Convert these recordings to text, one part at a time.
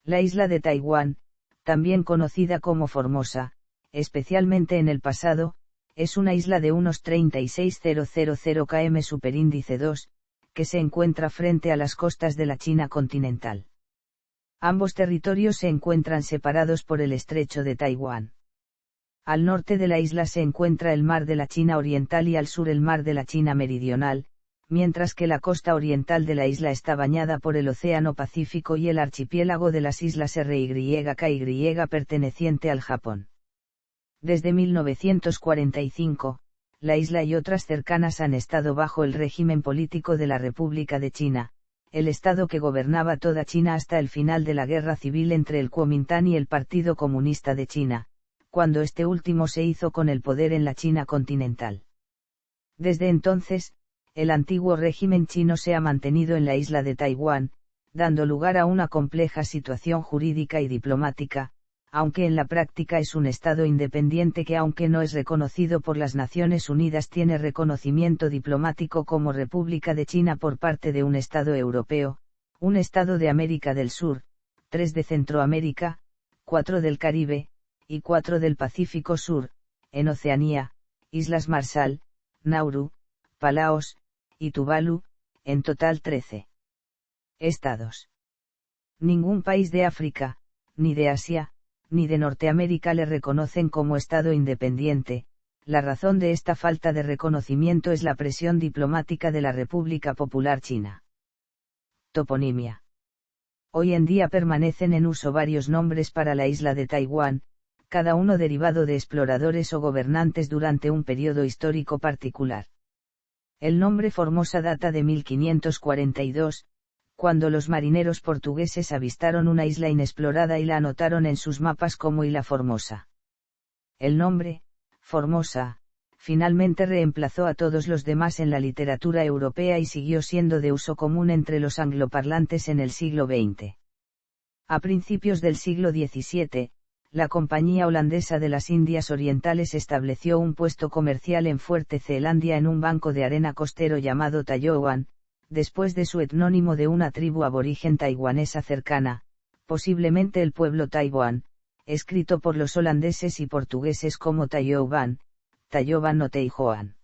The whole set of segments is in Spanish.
La isla de Taiwán, también conocida como Formosa, especialmente en el pasado, es una isla de unos 36.000 km superíndice 2, que se encuentra frente a las costas de la China continental. Ambos territorios se encuentran separados por el estrecho de Taiwán. Al norte de la isla se encuentra el mar de la China Oriental y al sur el mar de la China Meridional, mientras que la costa oriental de la isla está bañada por el Océano Pacífico y el archipiélago de las islas RYKY perteneciente al Japón. Desde 1945, la isla y otras cercanas han estado bajo el régimen político de la República de China, el estado que gobernaba toda China hasta el final de la guerra civil entre el Kuomintang y el Partido Comunista de China, cuando este último se hizo con el poder en la China continental. Desde entonces, el antiguo régimen chino se ha mantenido en la isla de Taiwán, dando lugar a una compleja situación jurídica y diplomática, aunque en la práctica es un Estado independiente que, aunque no es reconocido por las Naciones Unidas, tiene reconocimiento diplomático como República de China por parte de un Estado europeo, un Estado de América del Sur, 3 de Centroamérica, 4 del Caribe, y 4 del Pacífico Sur, en Oceanía, Islas Marshall, Nauru, Palaos, y Tuvalu, en total 13 estados. Ningún país de África, ni de Asia, ni de Norteamérica le reconocen como Estado independiente. La razón de esta falta de reconocimiento es la presión diplomática de la República Popular China. Toponimia. Hoy en día permanecen en uso varios nombres para la isla de Taiwán, cada uno derivado de exploradores o gobernantes durante un periodo histórico particular. El nombre Formosa data de 1542, cuando los marineros portugueses avistaron una isla inexplorada y la anotaron en sus mapas como Isla Formosa. El nombre, Formosa, finalmente reemplazó a todos los demás en la literatura europea y siguió siendo de uso común entre los angloparlantes en el siglo XX. A principios del siglo XVII, la Compañía Holandesa de las Indias Orientales estableció un puesto comercial en Fuerte Zeelandia en un banco de arena costero llamado Taiowan, después de su etnónimo de una tribu aborigen taiwanesa cercana, posiblemente el pueblo Taiwan, escrito por los holandeses y portugueses como Taioban, Taioban o Taihoan.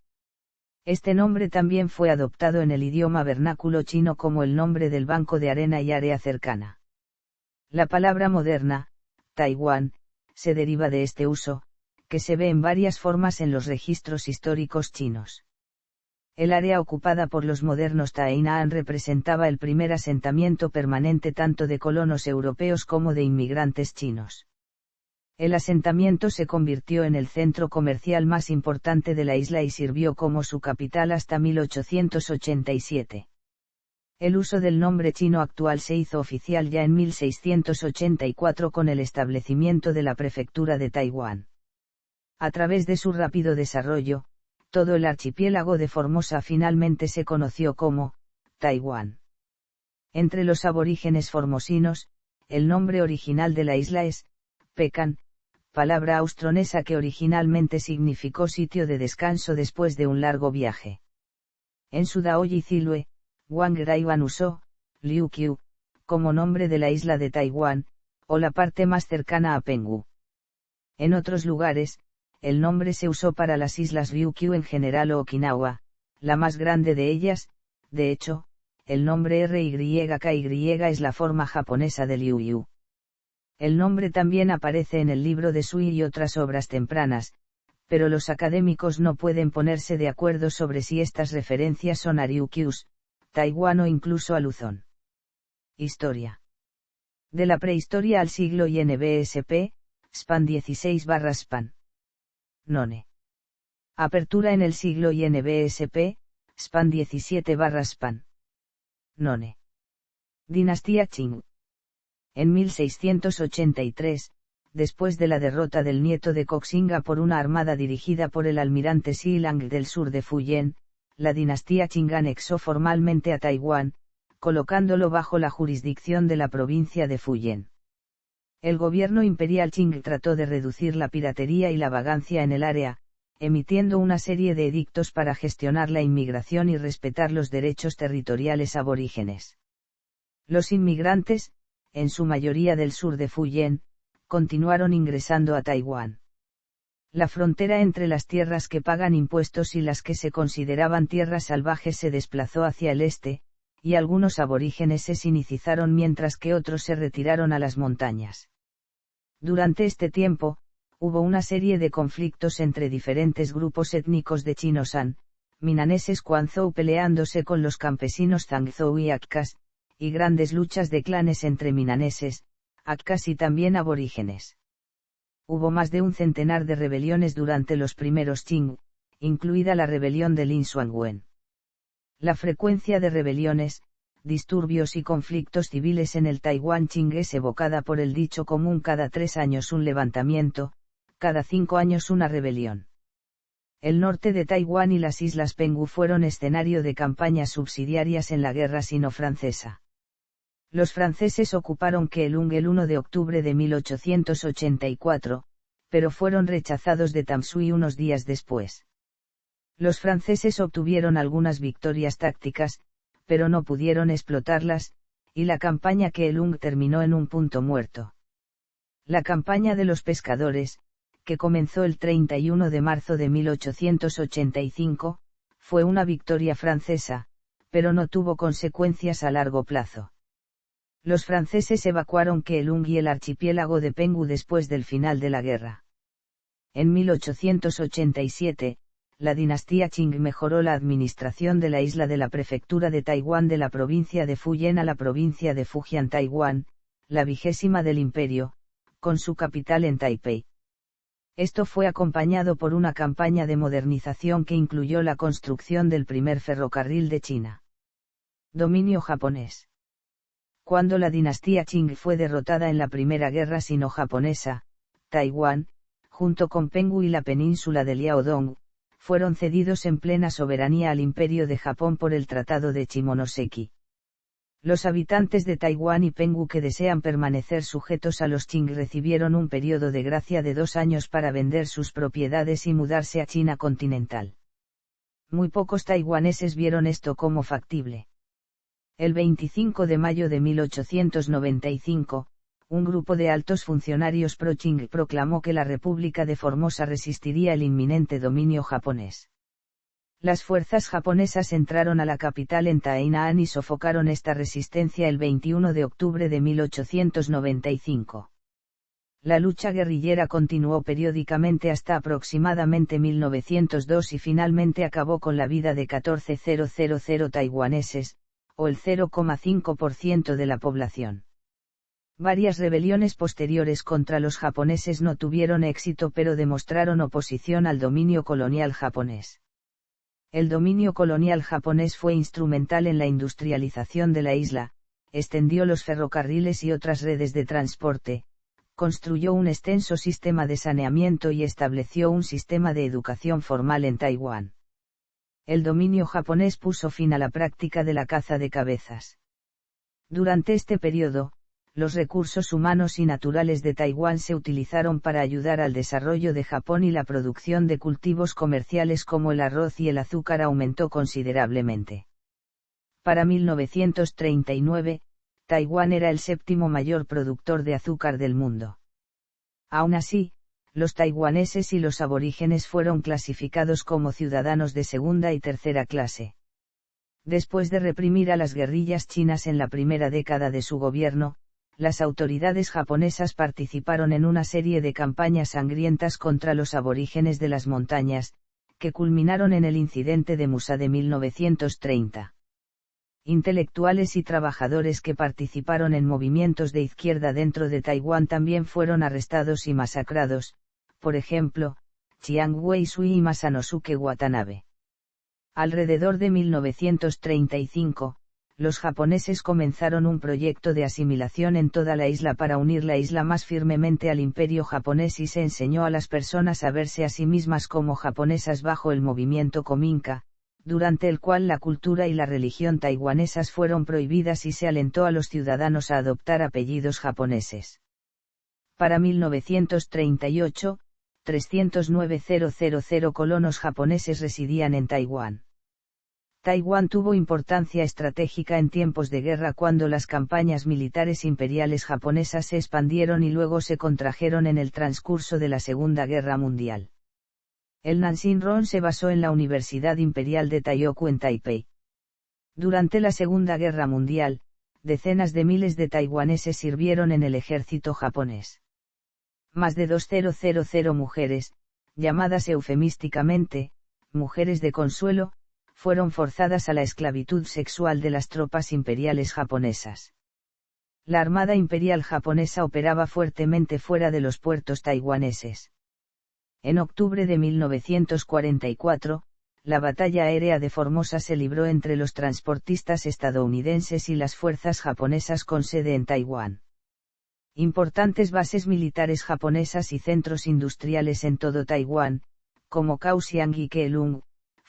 Este nombre también fue adoptado en el idioma vernáculo chino como el nombre del banco de arena y área cercana. La palabra moderna, Taiwán, se deriva de este uso, que se ve en varias formas en los registros históricos chinos. El área ocupada por los modernos Tainan representaba el primer asentamiento permanente tanto de colonos europeos como de inmigrantes chinos. El asentamiento se convirtió en el centro comercial más importante de la isla y sirvió como su capital hasta 1887. El uso del nombre chino actual se hizo oficial ya en 1684 con el establecimiento de la prefectura de Taiwán. A través de su rápido desarrollo, todo el archipiélago de Formosa finalmente se conoció como Taiwán. Entre los aborígenes formosinos, el nombre original de la isla es Pecan, palabra austronesa que originalmente significó sitio de descanso después de un largo viaje. En su Daoyi Zilue, Wang Raiwan usó Liu Qiu como nombre de la isla de Taiwán, o la parte más cercana a Penghu. En otros lugares, el nombre se usó para las islas Ryukyu en general o Okinawa, la más grande de ellas. De hecho, el nombre RYKY es la forma japonesa de Liu Yu. El nombre también aparece en el libro de Sui y otras obras tempranas, pero los académicos no pueden ponerse de acuerdo sobre si estas referencias son a Ryukyus, Taiwán o incluso a Luzón. Historia. De la prehistoria al siglo INBSP, Span 16/Span. None. Apertura en el siglo INBSP, Span 17/Span. None. Dinastía Qing. En 1683, después de la derrota del nieto de Koxinga por una armada dirigida por el almirante Xi Lang del sur de Fujian, la dinastía Qing anexó formalmente a Taiwán, colocándolo bajo la jurisdicción de la provincia de Fujian. El gobierno imperial Qing trató de reducir la piratería y la vagancia en el área, emitiendo una serie de edictos para gestionar la inmigración y respetar los derechos territoriales aborígenes. Los inmigrantes, en su mayoría del sur de Fujian, continuaron ingresando a Taiwán. La frontera entre las tierras que pagan impuestos y las que se consideraban tierras salvajes se desplazó hacia el este, y algunos aborígenes se sinicizaron mientras que otros se retiraron a las montañas. Durante este tiempo, hubo una serie de conflictos entre diferentes grupos étnicos de Chinoshan, minaneses Quanzhou peleándose con los campesinos Zhangzhou y Akkas, y grandes luchas de clanes entre minaneses, Akkas y también aborígenes. Hubo más de un centenar de rebeliones durante los primeros Qing, incluida la rebelión de Lin Xuanwen. La frecuencia de rebeliones, disturbios y conflictos civiles en el Taiwán Qing es evocada por el dicho común: cada 3 años un levantamiento, cada 5 años una rebelión. El norte de Taiwán y las islas Penghu fueron escenario de campañas subsidiarias en la guerra sino-francesa. Los franceses ocuparon Keelung el 1 de octubre de 1884, pero fueron rechazados de Tamsui unos días después. Los franceses obtuvieron algunas victorias tácticas, pero no pudieron explotarlas, y la campaña Keelung terminó en un punto muerto. La campaña de los pescadores, que comenzó el 31 de marzo de 1885, fue una victoria francesa, pero no tuvo consecuencias a largo plazo. Los franceses evacuaron Keelung y el archipiélago de Penghu después del final de la guerra. En 1887, la dinastía Qing mejoró la administración de la isla de la prefectura de Taiwán de la provincia de Fujian a la provincia de Fujian Taiwán, la 20ª del imperio, con su capital en Taipei. Esto fue acompañado por una campaña de modernización que incluyó la construcción del primer ferrocarril de China. Dominio japonés. Cuando la dinastía Qing fue derrotada en la Primera Guerra Sino-Japonesa, Taiwán, junto con Penghu y la península de Liaodong, fueron cedidos en plena soberanía al Imperio de Japón por el Tratado de Shimonoseki. Los habitantes de Taiwán y Penghu que desean permanecer sujetos a los Qing recibieron un periodo de gracia de 2 años para vender sus propiedades y mudarse a China continental. Muy pocos taiwaneses vieron esto como factible. El 25 de mayo de 1895, un grupo de altos funcionarios pro-Qing proclamó que la República de Formosa resistiría el inminente dominio japonés. Las fuerzas japonesas entraron a la capital en Tainan y sofocaron esta resistencia el 21 de octubre de 1895. La lucha guerrillera continuó periódicamente hasta aproximadamente 1902 y finalmente acabó con la vida de 14.000 taiwaneses, o el 0,5% de la población. Varias rebeliones posteriores contra los japoneses no tuvieron éxito pero demostraron oposición al dominio colonial japonés. El dominio colonial japonés fue instrumental en la industrialización de la isla, extendió los ferrocarriles y otras redes de transporte, construyó un extenso sistema de saneamiento y estableció un sistema de educación formal en Taiwán. El dominio japonés puso fin a la práctica de la caza de cabezas. Durante este periodo, los recursos humanos y naturales de Taiwán se utilizaron para ayudar al desarrollo de Japón y la producción de cultivos comerciales como el arroz y el azúcar aumentó considerablemente. Para 1939, Taiwán era el 7º mayor productor de azúcar del mundo. Aún así, los taiwaneses y los aborígenes fueron clasificados como ciudadanos de segunda y tercera clase. Después de reprimir a las guerrillas chinas en la primera década de su gobierno, las autoridades japonesas participaron en una serie de campañas sangrientas contra los aborígenes de las montañas, que culminaron en el incidente de Musa de 1930. Intelectuales y trabajadores que participaron en movimientos de izquierda dentro de Taiwán también fueron arrestados y masacrados, por ejemplo, Chiang Wei-sui y Masanosuke Watanabe. Alrededor de 1935, los japoneses comenzaron un proyecto de asimilación en toda la isla para unir la isla más firmemente al imperio japonés y se enseñó a las personas a verse a sí mismas como japonesas bajo el movimiento Kominka, durante el cual la cultura y la religión taiwanesas fueron prohibidas y se alentó a los ciudadanos a adoptar apellidos japoneses. Para 1938, 309.000 colonos japoneses residían en Taiwán. Taiwán tuvo importancia estratégica en tiempos de guerra cuando las campañas militares imperiales japonesas se expandieron y luego se contrajeron en el transcurso de la Segunda Guerra Mundial. El Nanshin-ron se basó en la Universidad Imperial de Taiyuan en Taipei. Durante la Segunda Guerra Mundial, decenas de miles de taiwaneses sirvieron en el ejército japonés. Más de 2.000 mujeres, llamadas eufemísticamente, mujeres de consuelo, fueron forzadas a la esclavitud sexual de las tropas imperiales japonesas. La Armada Imperial japonesa operaba fuertemente fuera de los puertos taiwaneses. En octubre de 1944, la batalla aérea de Formosa se libró entre los transportistas estadounidenses y las fuerzas japonesas con sede en Taiwán. Importantes bases militares japonesas y centros industriales en todo Taiwán, como Kaohsiung y Keelung,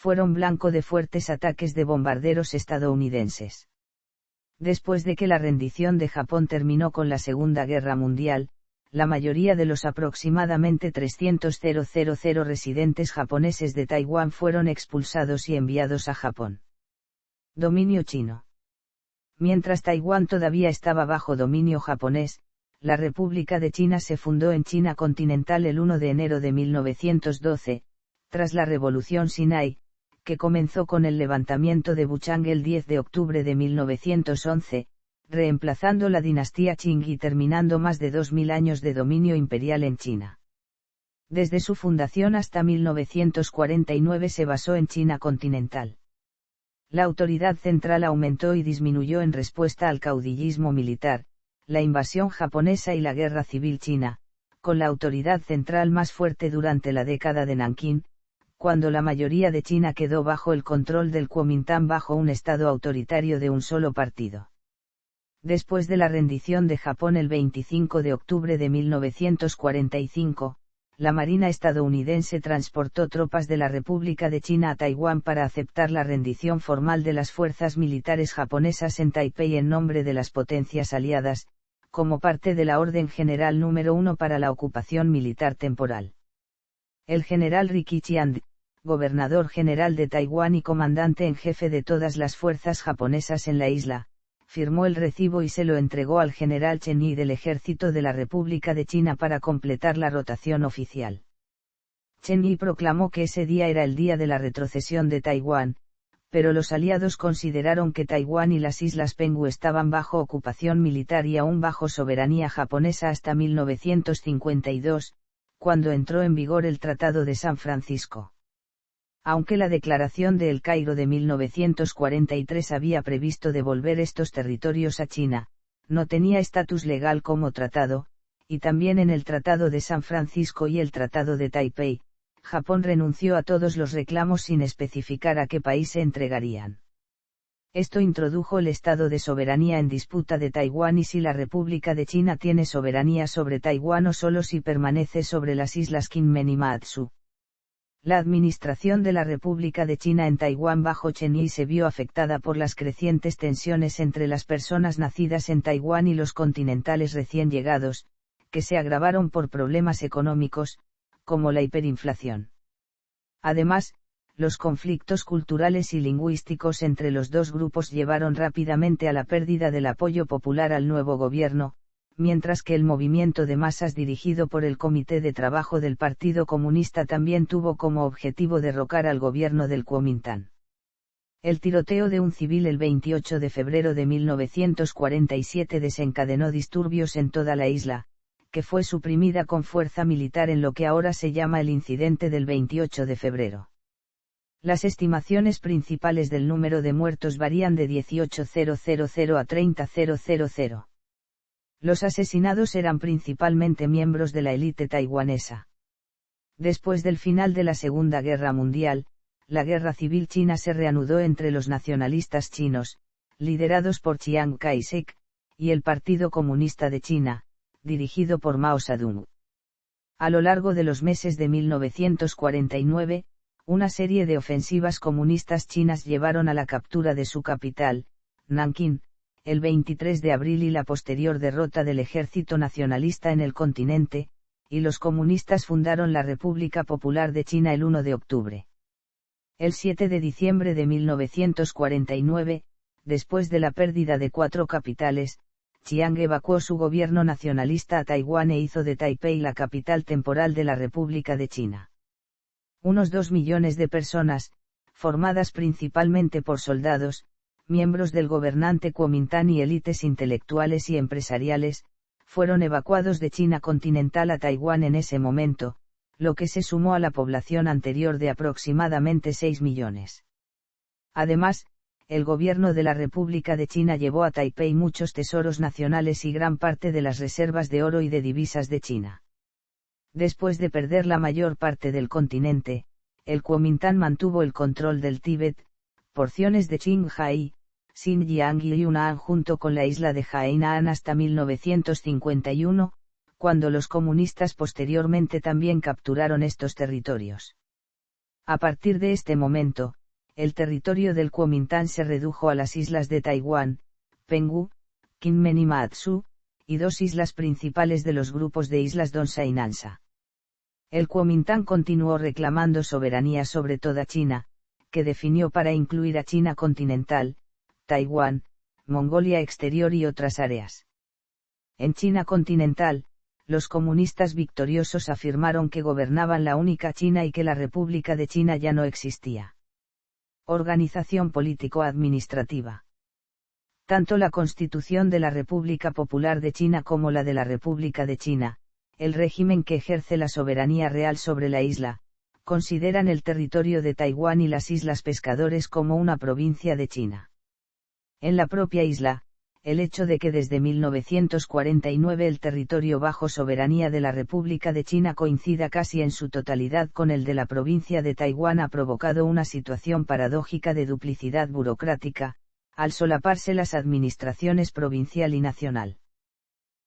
fueron blanco de fuertes ataques de bombarderos estadounidenses. Después de que la rendición de Japón terminó con la Segunda Guerra Mundial, la mayoría de los aproximadamente 300.000 residentes japoneses de Taiwán fueron expulsados y enviados a Japón. Dominio chino. Mientras Taiwán todavía estaba bajo dominio japonés, la República de China se fundó en China continental el 1 de enero de 1912, tras la Revolución Sinai, que comenzó con el levantamiento de Wuchang el 10 de octubre de 1911, reemplazando la dinastía Qing y terminando más de 2000 años de dominio imperial en China. Desde su fundación hasta 1949 se basó en China continental. La autoridad central aumentó y disminuyó en respuesta al caudillismo militar, la invasión japonesa y la guerra civil china, con la autoridad central más fuerte durante la década de Nankín, cuando la mayoría de China quedó bajo el control del Kuomintang bajo un estado autoritario de un solo partido. Después de la rendición de Japón el 25 de octubre de 1945, la Marina estadounidense transportó tropas de la República de China a Taiwán para aceptar la rendición formal de las fuerzas militares japonesas en Taipei en nombre de las potencias aliadas, como parte de la Orden General número 1 para la ocupación militar temporal. El general Rikichi Ando, gobernador general de Taiwán y comandante en jefe de todas las fuerzas japonesas en la isla, firmó el recibo y se lo entregó al general Chen Yi del Ejército de la República de China para completar la rotación oficial. Chen Yi proclamó que ese día era el día de la retrocesión de Taiwán, pero los aliados consideraron que Taiwán y las Islas Penghu estaban bajo ocupación militar y aún bajo soberanía japonesa hasta 1952, cuando entró en vigor el Tratado de San Francisco. Aunque la Declaración de El Cairo de 1943 había previsto devolver estos territorios a China, no tenía estatus legal como tratado, y también en el Tratado de San Francisco y el Tratado de Taipei, Japón renunció a todos los reclamos sin especificar a qué país se entregarían. Esto introdujo el estado de soberanía en disputa de Taiwán y si la República de China tiene soberanía sobre Taiwán o solo si permanece sobre las islas Kinmen y Matsu. La administración de la República de China en Taiwán bajo Chen Yi se vio afectada por las crecientes tensiones entre las personas nacidas en Taiwán y los continentales recién llegados, que se agravaron por problemas económicos, como la hiperinflación. Además, los conflictos culturales y lingüísticos entre los dos grupos llevaron rápidamente a la pérdida del apoyo popular al nuevo gobierno, mientras que el movimiento de masas dirigido por el Comité de Trabajo del Partido Comunista también tuvo como objetivo derrocar al gobierno del Kuomintang. El tiroteo de un civil el 28 de febrero de 1947 desencadenó disturbios en toda la isla, que fue suprimida con fuerza militar en lo que ahora se llama el incidente del 28 de febrero. Las estimaciones principales del número de muertos varían de 18.000 a 30.000. Los asesinados eran principalmente miembros de la élite taiwanesa. Después del final de la Segunda Guerra Mundial, la guerra civil china se reanudó entre los nacionalistas chinos, liderados por Chiang Kai-shek, y el Partido Comunista de China, dirigido por Mao Zedong. A lo largo de los meses de 1949, una serie de ofensivas comunistas chinas llevaron a la captura de su capital, Nankín, el 23 de abril y la posterior derrota del ejército nacionalista en el continente, y los comunistas fundaron la República Popular de China el 1 de octubre. El 7 de diciembre de 1949, después de la pérdida de 4 capitales, Chiang evacuó su gobierno nacionalista a Taiwán e hizo de Taipei la capital temporal de la República de China. Unos 2 millones de personas, formadas principalmente por soldados, miembros del gobernante Kuomintang y élites intelectuales y empresariales, fueron evacuados de China continental a Taiwán en ese momento, lo que se sumó a la población anterior de aproximadamente 6 millones. Además, el gobierno de la República de China llevó a Taipei muchos tesoros nacionales y gran parte de las reservas de oro y de divisas de China. Después de perder la mayor parte del continente, el Kuomintang mantuvo el control del Tíbet, porciones de Qinghai, Xinjiang y Yunnan junto con la isla de Hainan hasta 1951, cuando los comunistas posteriormente también capturaron estos territorios. A partir de este momento, el territorio del Kuomintang se redujo a las islas de Taiwán, Penghu, Kinmen y Matsu, y 2 islas principales de los grupos de islas Dongsa y Nansa. El Kuomintang continuó reclamando soberanía sobre toda China, que definió para incluir a China continental, Taiwán, Mongolia exterior y otras áreas. En China continental, los comunistas victoriosos afirmaron que gobernaban la única China y que la República de China ya no existía. Organización político-administrativa. Tanto la Constitución de la República Popular de China como la de la República de China, el régimen que ejerce la soberanía real sobre la isla, consideran el territorio de Taiwán y las Islas Pescadores como una provincia de China. En la propia isla, el hecho de que desde 1949 el territorio bajo soberanía de la República de China coincida casi en su totalidad con el de la provincia de Taiwán ha provocado una situación paradójica de duplicidad burocrática, al solaparse las administraciones provincial y nacional.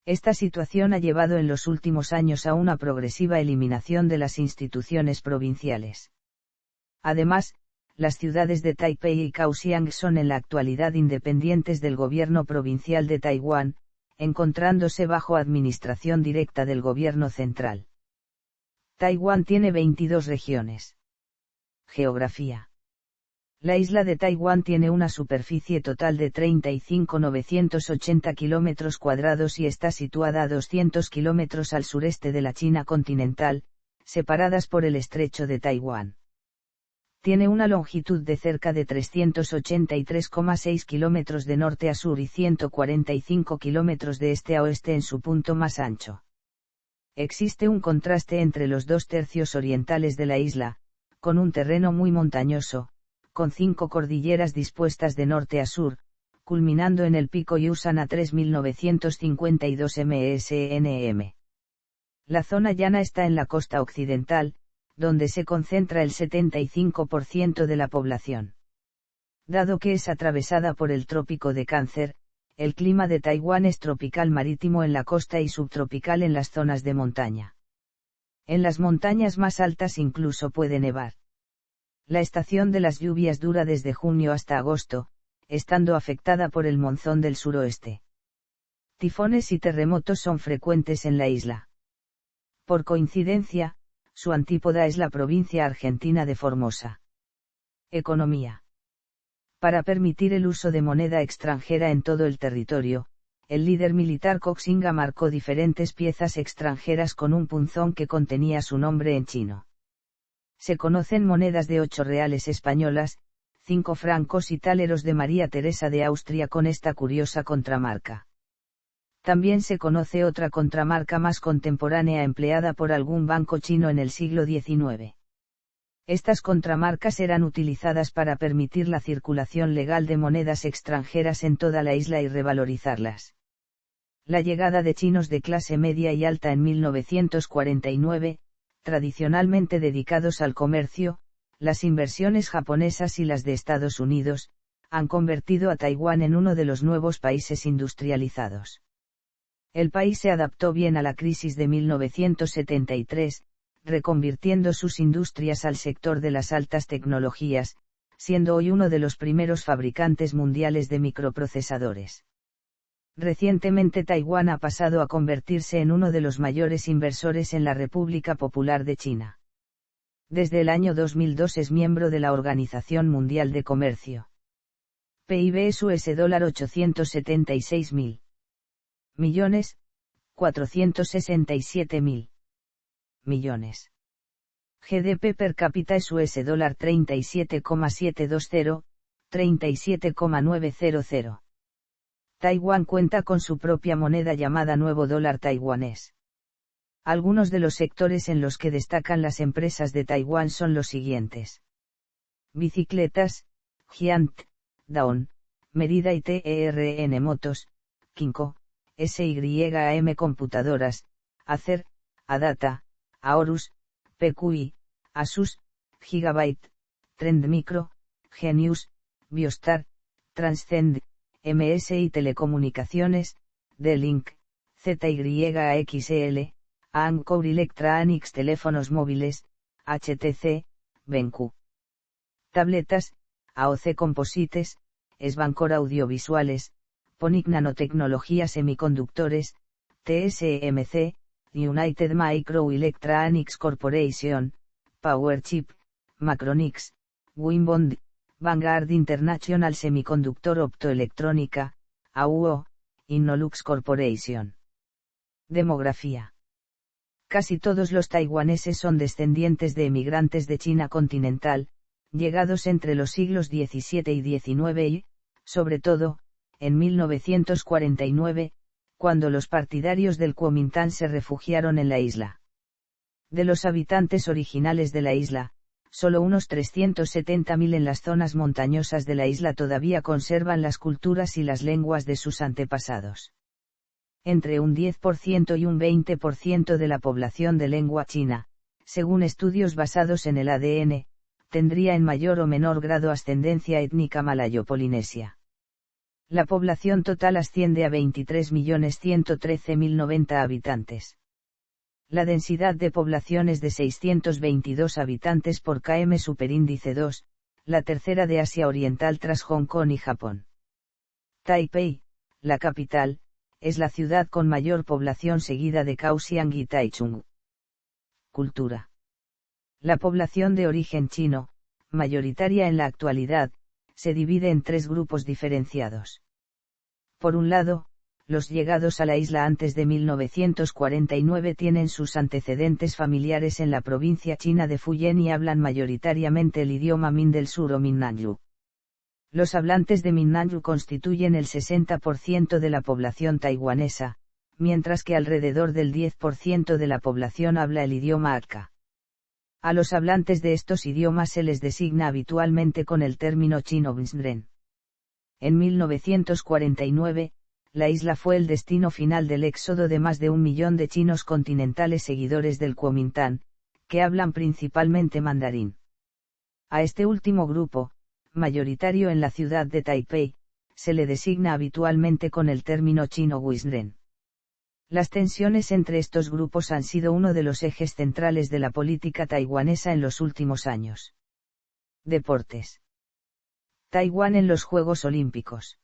Esta situación ha llevado en los últimos años a una progresiva eliminación de las instituciones provinciales. Además, las ciudades de Taipei y Kaohsiung son en la actualidad independientes del gobierno provincial de Taiwán, encontrándose bajo administración directa del gobierno central. Taiwán tiene 22 regiones. Geografía. La isla de Taiwán tiene una superficie total de 35.980 km² y está situada a 200 km al sureste de la China continental, separadas por el estrecho de Taiwán. Tiene una longitud de cerca de 383,6 km de norte a sur y 145 km de este a oeste en su punto más ancho. Existe un contraste entre los 2 tercios orientales de la isla, con un terreno muy montañoso, con 5 cordilleras dispuestas de norte a sur, culminando en el pico Yusan a 3.952 msnm. La zona llana está en la costa occidental, donde se concentra el 75% de la población. Dado que es atravesada por el Trópico de Cáncer, el clima de Taiwán es tropical marítimo en la costa y subtropical en las zonas de montaña. En las montañas más altas incluso puede nevar. La estación de las lluvias dura desde junio hasta agosto, estando afectada por el monzón del suroeste. Tifones y terremotos son frecuentes en la isla. Por coincidencia, su antípoda es la provincia argentina de Formosa. Economía. Para permitir el uso de moneda extranjera en todo el territorio, el líder militar Koxinga marcó diferentes piezas extranjeras con un punzón que contenía su nombre en chino. Se conocen monedas de 8 reales españolas, 5 francos y táleros de María Teresa de Austria con esta curiosa contramarca. También se conoce otra contramarca más contemporánea empleada por algún banco chino en el siglo XIX. Estas contramarcas eran utilizadas para permitir la circulación legal de monedas extranjeras en toda la isla y revalorizarlas. La llegada de chinos de clase media y alta en 1949, tradicionalmente dedicados al comercio, las inversiones japonesas y las de Estados Unidos, han convertido a Taiwán en uno de los nuevos países industrializados. El país se adaptó bien a la crisis de 1973, reconvirtiendo sus industrias al sector de las altas tecnologías, siendo hoy uno de los primeros fabricantes mundiales de microprocesadores. Recientemente Taiwán ha pasado a convertirse en uno de los mayores inversores en la República Popular de China. Desde el año 2002 es miembro de la Organización Mundial de Comercio. PIB es $876.000 millones, 467.000 millones. GDP per cápita es $37,720, 37,900. Taiwán cuenta con su propia moneda llamada Nuevo Dólar Taiwanés. Algunos de los sectores en los que destacan las empresas de Taiwán son los siguientes: bicicletas, Giant, Daon, Merida y TERN Motos, Kinko, SYAM Computadoras, Acer, Adata, Aorus, PQI, Asus, Gigabyte, Trend Micro, Genius, Biostar, Transcend, MSI Telecomunicaciones, D-Link, ZYAXL, Ancore Electronics Teléfonos móviles, HTC, Benq. Tabletas, AOC Composites, Svancor Audiovisuales, Ponic Nanotecnología Semiconductores, TSMC, United Microelectronics Corporation, PowerChip, Macronix, Wimbond, Vanguard International Semiconductor Optoelectrónica, AUO, Innolux Corporation. Demografía. Casi todos los taiwaneses son descendientes de emigrantes de China continental, llegados entre los siglos XVII y XIX y, sobre todo, en 1949, cuando los partidarios del Kuomintang se refugiaron en la isla. De los habitantes originales de la isla, solo unos 370.000 en las zonas montañosas de la isla todavía conservan las culturas y las lenguas de sus antepasados. Entre un 10% y un 20% de la población de lengua china, según estudios basados en el ADN, tendría en mayor o menor grado ascendencia étnica malayo-polinesia. La población total asciende a 23.113.090 habitantes. La densidad de población es de 622 habitantes por km superíndice 2, la tercera de Asia Oriental tras Hong Kong y Japón. Taipei, la capital, es la ciudad con mayor población seguida de Kaohsiung y Taichung. Cultura. La población de origen chino, mayoritaria en la actualidad, se divide en tres grupos diferenciados. Por un lado, los llegados a la isla antes de 1949 tienen sus antecedentes familiares en la provincia china de Fujian y hablan mayoritariamente el idioma Min del Sur o Minmanyu. Los hablantes de Minmanyu constituyen el 60% de la población taiwanesa, mientras que alrededor del 10% de la población habla el idioma Hakka. A los hablantes de estos idiomas se les designa habitualmente con el término chino Bnsren. En 1949, la isla fue el destino final del éxodo de más de 1 millón de chinos continentales seguidores del Kuomintang, que hablan principalmente mandarín. A este último grupo, mayoritario en la ciudad de Taipei, se le designa habitualmente con el término chino Wisren. Las tensiones entre estos grupos han sido uno de los ejes centrales de la política taiwanesa en los últimos años. Deportes. Taiwán en los Juegos Olímpicos.